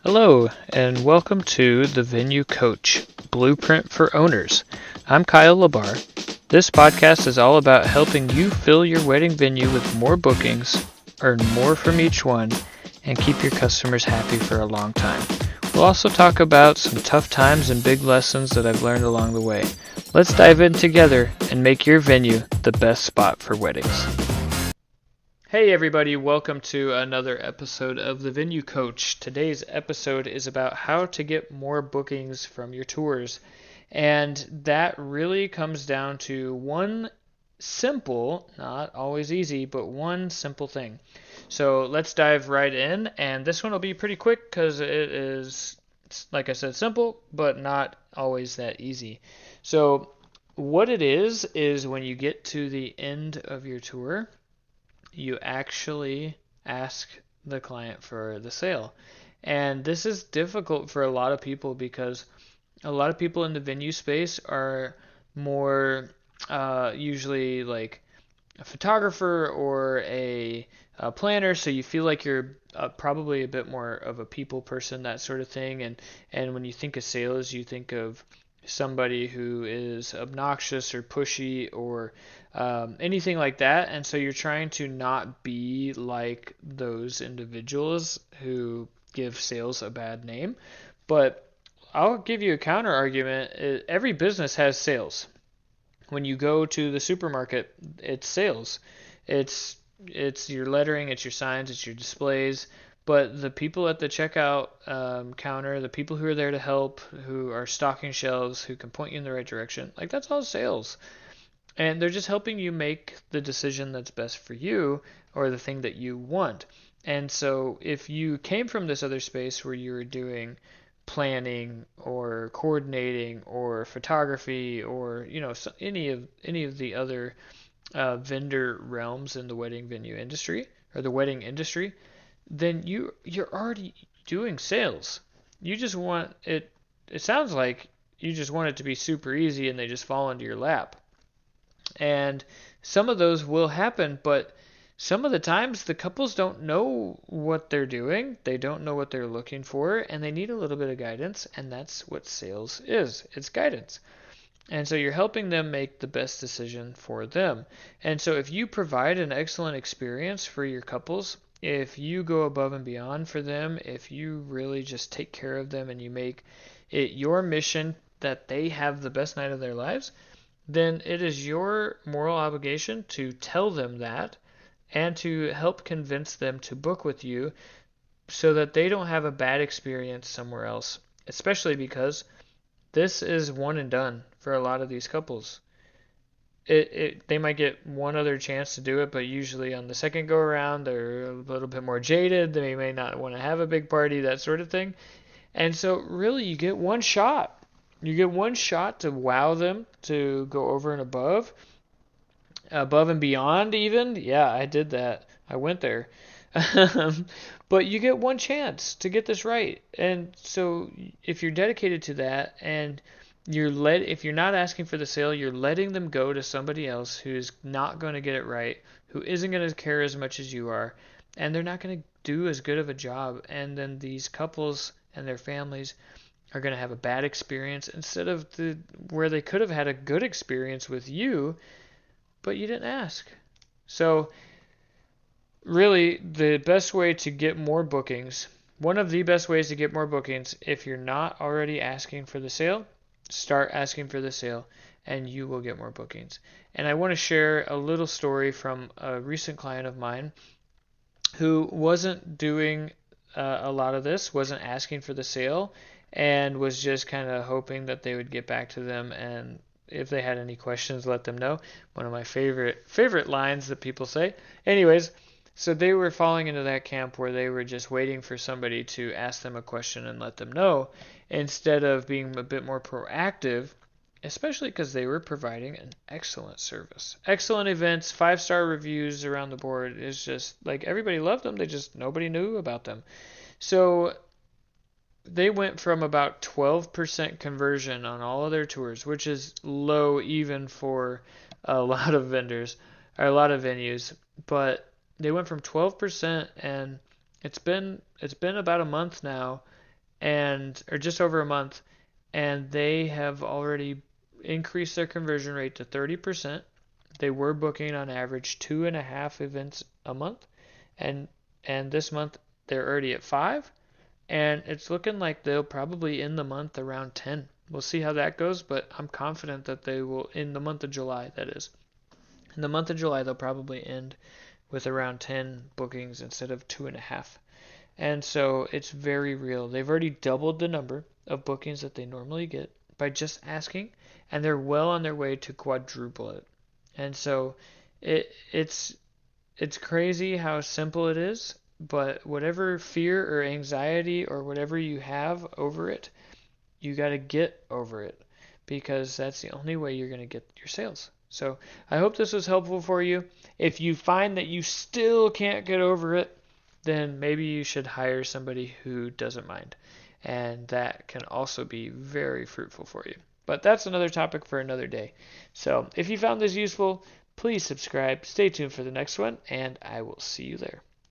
Hello, and welcome to the Venue Coach Blueprint for Owners. I'm Kyle Labar. This podcast is all about helping you fill your wedding venue with more bookings, earn more from each one, and keep your customers happy for a long time. We'll also talk about some tough times and big lessons that I've learned along the way. Let's dive in together and make your venue the best spot for weddings. Hey everybody, welcome to another episode of the Venue Coach. Today's episode is about how to get more bookings from your tours. And that really comes down to one simple, not always easy, but one simple thing. So let's dive right in. And this one will be pretty quick because it is, like I said, simple, but not always that easy. So what it is when you get to the end of your tour, you actually ask the client for the sale. And this is difficult for a lot of people because a lot of people in the venue space are more usually like a photographer or a planner, so you feel like you're probably a bit more of a people person, that sort of thing. And when you think of sales, you think of somebody who is obnoxious or pushy or anything like that. And so you're trying to not be like those individuals who give sales a bad name. But I'll give you a counter argument. Every business has sales. When you go to the supermarket, it's sales. It's your lettering, it's your signs, it's your displays. But the people at the checkout counter, the people who are there to help, who are stocking shelves, who can point you in the right direction, like that's all sales. And they're just helping you make the decision that's best for you or the thing that you want. And so if you came from this other space where you were doing planning or coordinating or photography or any of the other vendor realms in the wedding venue industry or the wedding industry, then you're already doing sales. You just want it. It sounds like you just want it to be super easy and they just fall into your lap. And some of those will happen, but some of the times the couples don't know what they're doing, they don't know what they're looking for, and they need a little bit of guidance, and that's what sales is. It's guidance. And so you're helping them make the best decision for them. And so if you provide an excellent experience for your couples, if you go above and beyond for them, if you really just take care of them and you make it your mission that they have the best night of their lives, then it is your moral obligation to tell them that and to help convince them to book with you so that they don't have a bad experience somewhere else, especially because this is one and done for a lot of these couples. They might get one other chance to do it, but usually on the second go around, they're a little bit more jaded. They may not want to have a big party, that sort of thing. And so, really, you get one shot. You get one shot to wow them, to go over and above and beyond, even. Yeah, I did that. I went there. But you get one chance to get this right. And so if you're dedicated to that and if you're not asking for the sale, you're letting them go to somebody else who's not going to get it right, who isn't going to care as much as you are, and they're not going to do as good of a job. And then these couples and their families are going to have a bad experience instead of where they could have had a good experience with you, but you didn't ask. So really, the best way to get more bookings, one of the best ways to get more bookings, if you're not already asking for the sale, start asking for the sale and you will get more bookings. And I want to share a little story from a recent client of mine who wasn't doing a lot of this, wasn't asking for the sale, and was just kind of hoping that they would get back to them and if they had any questions, let them know. One of my favorite lines that people say. Anyways, so they were falling into that camp where they were just waiting for somebody to ask them a question and let them know instead of being a bit more proactive, especially because they were providing an excellent service. Excellent events, 5-star reviews around the board. It's just like everybody loved them, they just nobody knew about them. So they went from about 12% conversion on all of their tours, which is low even for a lot of vendors or a lot of venues, but they went from 12% and it's been about a month now or just over a month, and they have already increased their conversion rate to 30%. They were booking on average 2.5 events a month, and this month they're already at 5, and it's looking like they'll probably end the month around 10. We'll see how that goes, but I'm confident that they will, in the month of July, that is. In the month of July, they'll probably end with around 10 bookings instead of 2.5. And so it's very real. They've already doubled the number of bookings that they normally get by just asking, and they're well on their way to quadruple it. And so it's crazy how simple it is, but whatever fear or anxiety or whatever you have over it, you got to get over it, because that's the only way you're going to get your sales. So I hope this was helpful for you. If you find that you still can't get over it, then maybe you should hire somebody who doesn't mind. And that can also be very fruitful for you. But that's another topic for another day. So if you found this useful, please subscribe, stay tuned for the next one, and I will see you there.